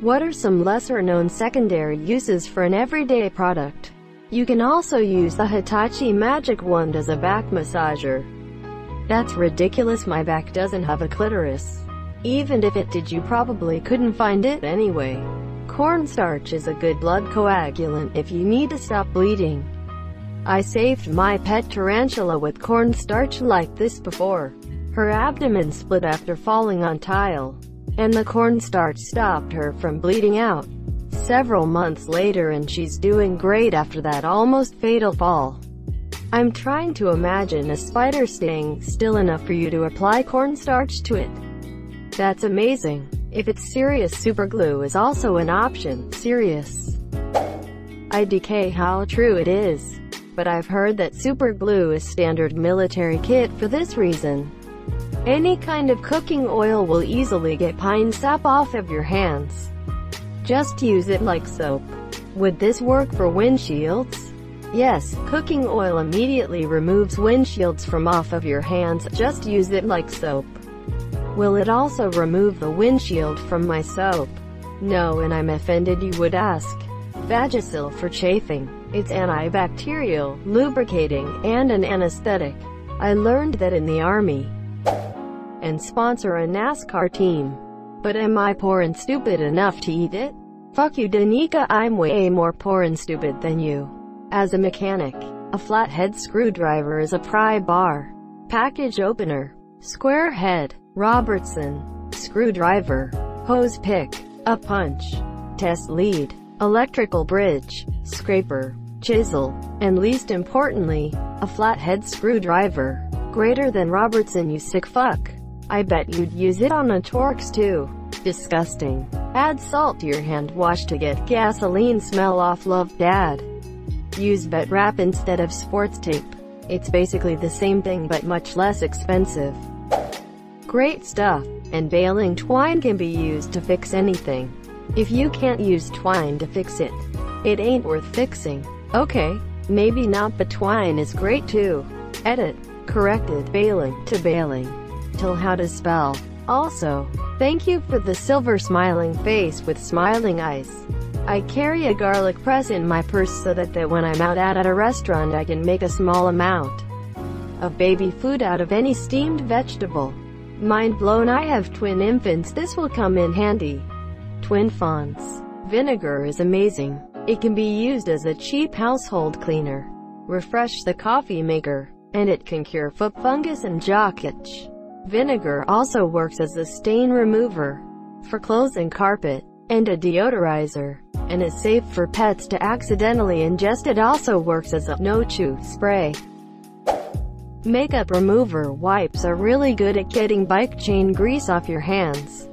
What are some lesser-known secondary uses for an everyday product? You can also use the Hitachi Magic Wand as a back massager. That's ridiculous, my back doesn't have a clitoris. Even if it did, you probably couldn't find it anyway. Cornstarch is a good blood coagulant if you need to stop bleeding. I saved my pet tarantula with cornstarch like this before. Her abdomen split after falling on tile, and the cornstarch stopped her from bleeding out. Several months later, and she's doing great after that almost fatal fall. I'm trying to imagine a spider staying still enough for you to apply cornstarch to it. That's amazing. If it's serious, super glue is also an option. Serious. IDK, how true it is. But I've heard that super glue is standard military kit for this reason. Any kind of cooking oil will easily get pine sap off of your hands. Just use it like soap. Would this work for windshields? Yes, cooking oil immediately removes windshields from off of your hands. Just use it like soap. Will it also remove the windshield from my soap? No, and I'm offended you would ask. Vagisil for chafing. It's antibacterial, lubricating, and an anesthetic. I learned that in the Army. And sponsor a NASCAR team. But am I poor and stupid enough to eat it? Fuck you, Danica, I'm way more poor and stupid than you. As a mechanic, a flathead screwdriver is a pry bar, package opener, square head, Robertson, screwdriver, hose pick, a punch, test lead, electrical bridge, scraper, chisel, and least importantly, a flathead screwdriver. Greater than Robertson, you sick fuck. I bet you'd use it on a Torx too. Disgusting. Add salt to your hand wash to get gasoline smell off. Love, Dad. Use bet wrap instead of sports tape. It's basically the same thing but much less expensive. Great stuff. And baling twine can be used to fix anything. If you can't use twine to fix it, it ain't worth fixing. Okay, maybe not, but twine is great too. Edit. Corrected. Baling to bailing. Till how to spell. Also, thank you for the silver smiling face with smiling eyes. I carry a garlic press in my purse so that when I'm out at a restaurant I can make a small amount of baby food out of any steamed vegetable. Mind blown, I have twin infants, this will come in handy. Twin fonts. Vinegar is amazing. It can be used as a cheap household cleaner. Refresh the coffee maker, and it can cure foot fungus and jock itch. Vinegar also works as a stain remover for clothes and carpet, and a deodorizer, and is safe for pets to accidentally ingest. It also works as a no-chew spray. Makeup remover wipes are really good at getting bike chain grease off your hands.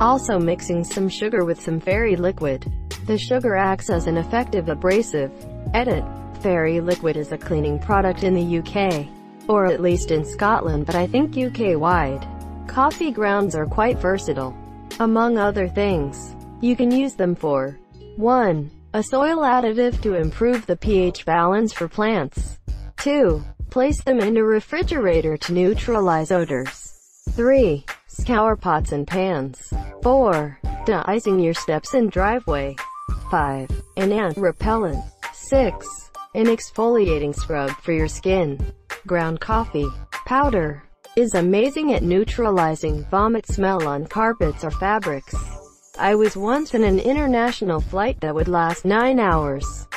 Also, mixing some sugar with some fairy liquid. The sugar acts as an effective abrasive. Edit. Fairy liquid is a cleaning product in the UK. Or at least in Scotland, but I think UK-wide. Coffee grounds are quite versatile. Among other things, you can use them for 1. A soil additive to improve the pH balance for plants. 2. Place them in a refrigerator to neutralize odors. 3. Scour pots and pans. 4. De-icing your steps and driveway. 5. An ant repellent. 6. An exfoliating scrub for your skin. Ground coffee powder is amazing at neutralizing vomit smell on carpets or fabrics. I was once in an international flight that would last 9 hours.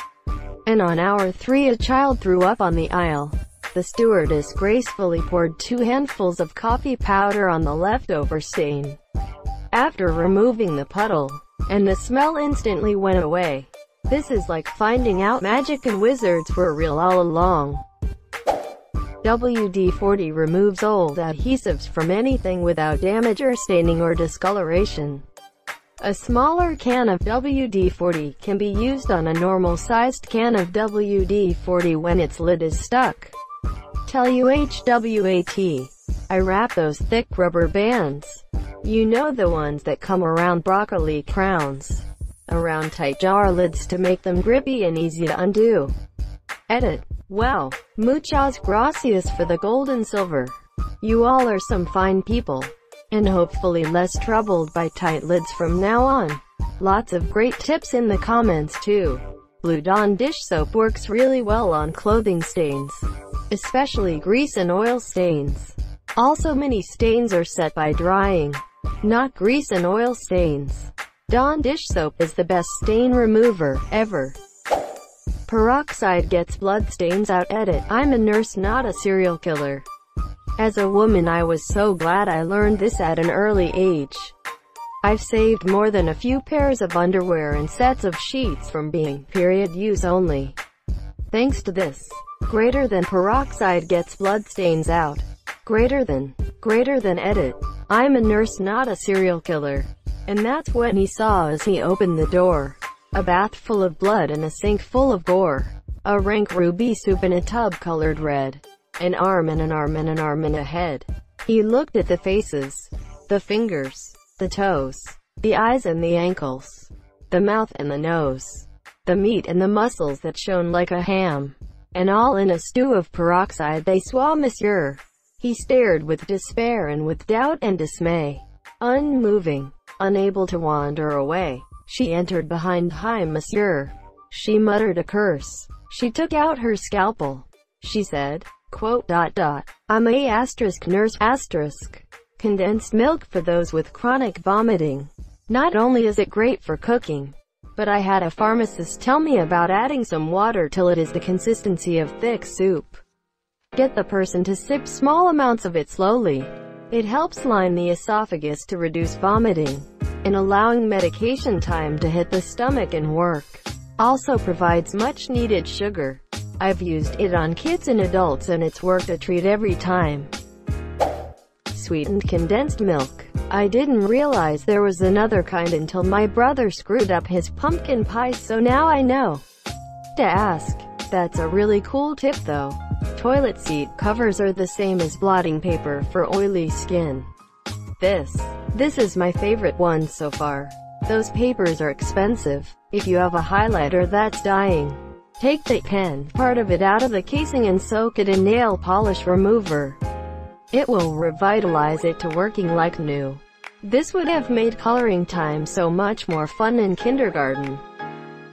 And on hour 3 a child threw up on the aisle. The stewardess gracefully poured 2 handfuls of coffee powder on the leftover stain. After removing the puddle, and the smell instantly went away. This is like finding out magic and wizards were real all along. WD-40 removes old adhesives from anything without damage or staining or discoloration. A smaller can of WD-40 can be used on a normal-sized can of WD-40 when its lid is stuck. Tell you HWAT. I wrap those thick rubber bands. You know, the ones that come around broccoli crowns. Around tight jar lids to make them grippy and easy to undo. Edit. Wow. Muchas gracias for the gold and silver. You all are some fine people. And hopefully less troubled by tight lids from now on. Lots of great tips in the comments too. Blue Dawn dish soap works really well on clothing stains, especially grease and oil stains. Also, many stains are set by drying, not grease and oil stains. Dawn dish soap is the best stain remover ever. Peroxide gets blood stains out. Edit. I'm a nurse, not a serial killer. As a woman, I was so glad I learned this at an early age. I've saved more than a few pairs of underwear and sets of sheets from being period use only, thanks to this. Greater than peroxide gets blood stains out. Greater than edit. I'm a nurse, not a serial killer. And that's what he saw as he opened the door. A bath full of blood and a sink full of gore. A rank ruby soup in a tub colored red. An arm and an arm and an arm and a head. He looked at the faces, the fingers, the toes, the eyes and the ankles, the mouth and the nose, the meat and the muscles that shone like a ham, and all in a stew of peroxide they swam monsieur. He stared with despair and with doubt and dismay. Unmoving, unable to wander away, she entered behind him monsieur. She muttered a curse. She took out her scalpel. She said, quote, I'm a nurse condensed milk for those with chronic vomiting. Not only is it great for cooking, but I had a pharmacist tell me about adding some water till it is the consistency of thick soup. Get the person to sip small amounts of it slowly. It helps line the esophagus to reduce vomiting, and allowing medication time to hit the stomach and work. Also provides much needed sugar. I've used it on kids and adults and it's worked a treat every time. Sweetened condensed milk. I didn't realize there was another kind until my brother screwed up his pumpkin pie, so now I know to ask. That's a really cool tip though. Toilet seat covers are the same as blotting paper for oily skin. This is my favorite one so far. Those papers are expensive. If you have a highlighter that's dying, take the pen part of it out of the casing and soak it in nail polish remover. It will revitalize it to working like new. This would have made coloring time so much more fun in kindergarten.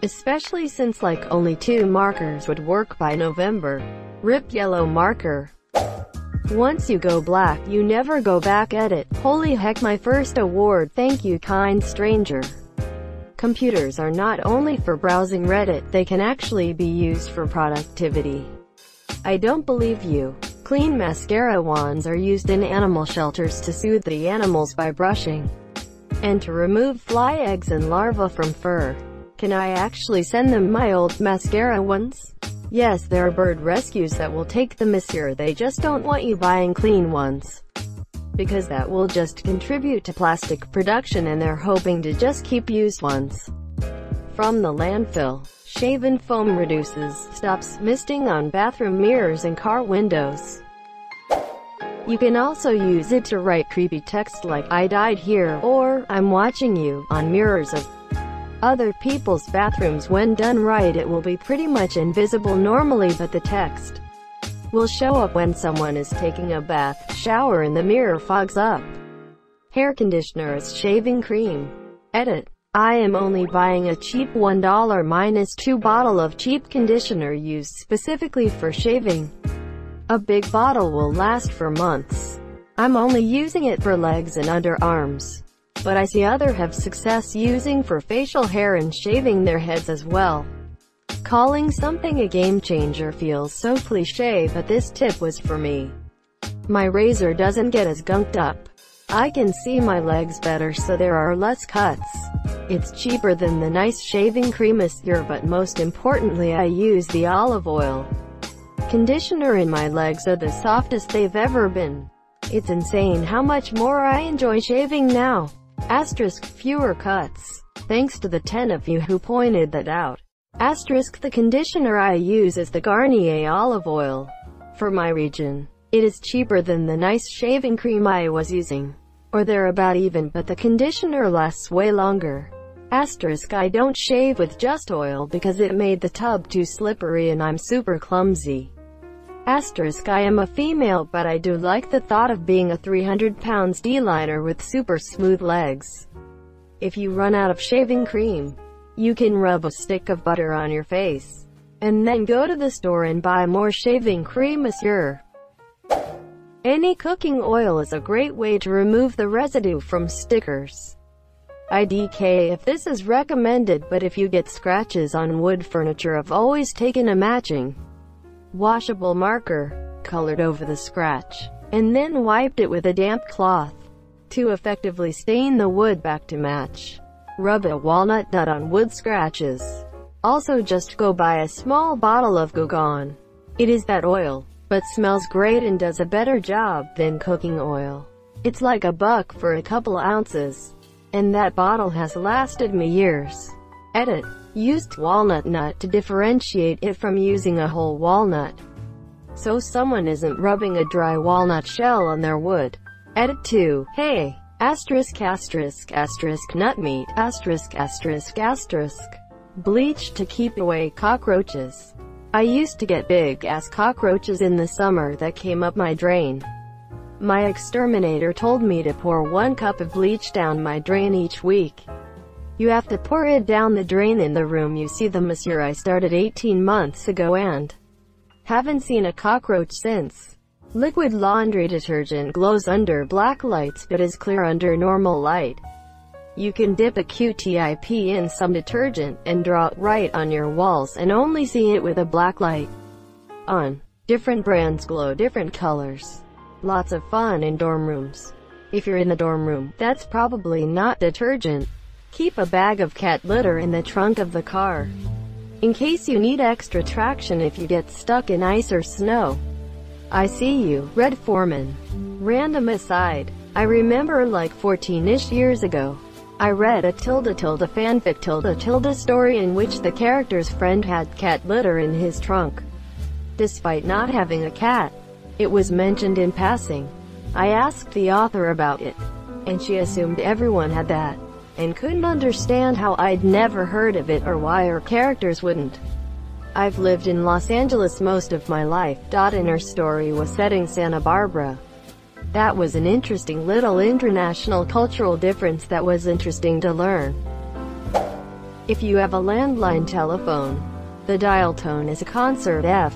Especially since like only 2 markers would work by November. Rip yellow marker. Once you go black, you never go back. Edit. Holy heck, my first award, thank you kind stranger. Computers are not only for browsing Reddit, they can actually be used for productivity. I don't believe you. Clean mascara wands are used in animal shelters to soothe the animals by brushing, and to remove fly eggs and larvae from fur. Can I actually send them my old mascara ones? Yes, there are bird rescues that will take them monsieur. They just don't want you buying clean ones, because that will just contribute to plastic production and they're hoping to just keep used ones from the landfill. Shaven foam reduces, stops misting on bathroom mirrors and car windows. You can also use it to write creepy text like, I died here, or, I'm watching you, on mirrors of other people's bathrooms. When done right, it will be pretty much invisible normally, but the text will show up when someone is taking a bath, shower and the mirror fogs up. Hair conditioner as shaving cream. Edit. I am only buying a cheap $1-2 bottle of cheap conditioner used specifically for shaving. A big bottle will last for months. I'm only using it for legs and underarms, but I see others have success using for facial hair and shaving their heads as well. Calling something a game changer feels so cliche, but this tip was for me. My razor doesn't get as gunked up. I can see my legs better, so there are less cuts. It's cheaper than the nice shaving cream monsieur, but most importantly I use the olive oil conditioner and my legs are the softest they've ever been. It's insane how much more I enjoy shaving now. Asterisk, fewer cuts. Thanks to the 10 of you who pointed that out. Asterisk, the conditioner I use is the Garnier olive oil. For my region, it is cheaper than the nice shaving cream I was using, or they're about even, but the conditioner lasts way longer. Asterisk, I don't shave with just oil because it made the tub too slippery and I'm super clumsy. Asterisk, I am a female, but I do like the thought of being a 300 pounds D-liner with super smooth legs. If you run out of shaving cream, you can rub a stick of butter on your face, and then go to the store and buy more shaving cream, monsieur. Any cooking oil is a great way to remove the residue from stickers. IDK if this is recommended, but if you get scratches on wood furniture, I've always taken a matching washable marker, colored over the scratch, and then wiped it with a damp cloth to effectively stain the wood back to match. Rub a walnut nut on wood scratches. Also just go buy a small bottle of Gogone. It is that oil, but smells great and does a better job than cooking oil. It's like $1 for a couple ounces, and that bottle has lasted me years. Edit. Used walnut nut to differentiate it from using a whole walnut, so someone isn't rubbing a dry walnut shell on their wood. Edit 2. Hey! Nut meat, bleach to keep away cockroaches. I used to get big-ass cockroaches in the summer that came up my drain. My exterminator told me to pour 1 cup of bleach down my drain each week. You have to pour it down the drain in the room you see them, monsieur. I started 18 months ago and haven't seen a cockroach since. Liquid laundry detergent glows under black lights but is clear under normal light. You can dip a Q-tip in some detergent and draw it right on your walls and only see it with a black light on. Different brands glow different colors. Lots of fun in dorm rooms. If you're in the dorm room, that's probably not detergent. Keep a bag of cat litter in the trunk of the car, in case you need extra traction if you get stuck in ice or snow. I see you, Red Foreman. Random aside, I remember like 14-ish years ago, I read a fanfic story in which the character's friend had cat litter in his trunk, despite not having a cat. It was mentioned in passing. I asked the author about it, and she assumed everyone had that, and couldn't understand how I'd never heard of it or why her characters wouldn't. I've lived in Los Angeles most of my life, and her story was set in Santa Barbara. That was an interesting little international cultural difference that was interesting to learn. If you have a landline telephone, the dial tone is a concert F.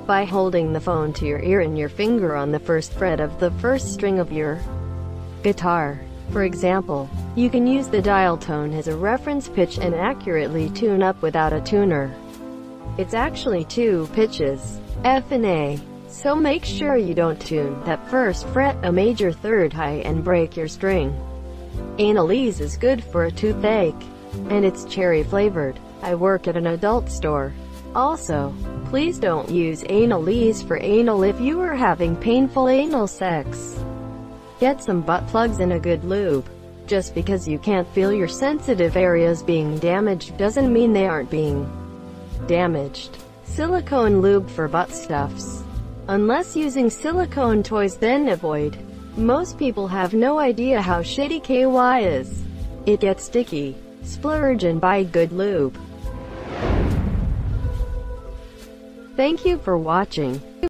By holding the phone to your ear and your finger on the first fret of the first string of your guitar, for example, you can use the dial tone as a reference pitch and accurately tune up without a tuner. It's actually 2 pitches, F and A, so make sure you don't tune that first fret a major third high and break your string. Anal ease is good for a toothache, and it's cherry flavored. I work at an adult store. Also, please don't use anal ease for anal if you are having painful anal sex. Get some butt plugs and a good lube. Just because you can't feel your sensitive areas being damaged doesn't mean they aren't being damaged. Silicone lube for butt stuffs. Unless using silicone toys, then avoid. Most people have no idea how shitty KY is. It gets sticky. Splurge and buy good lube. Thank you for watching.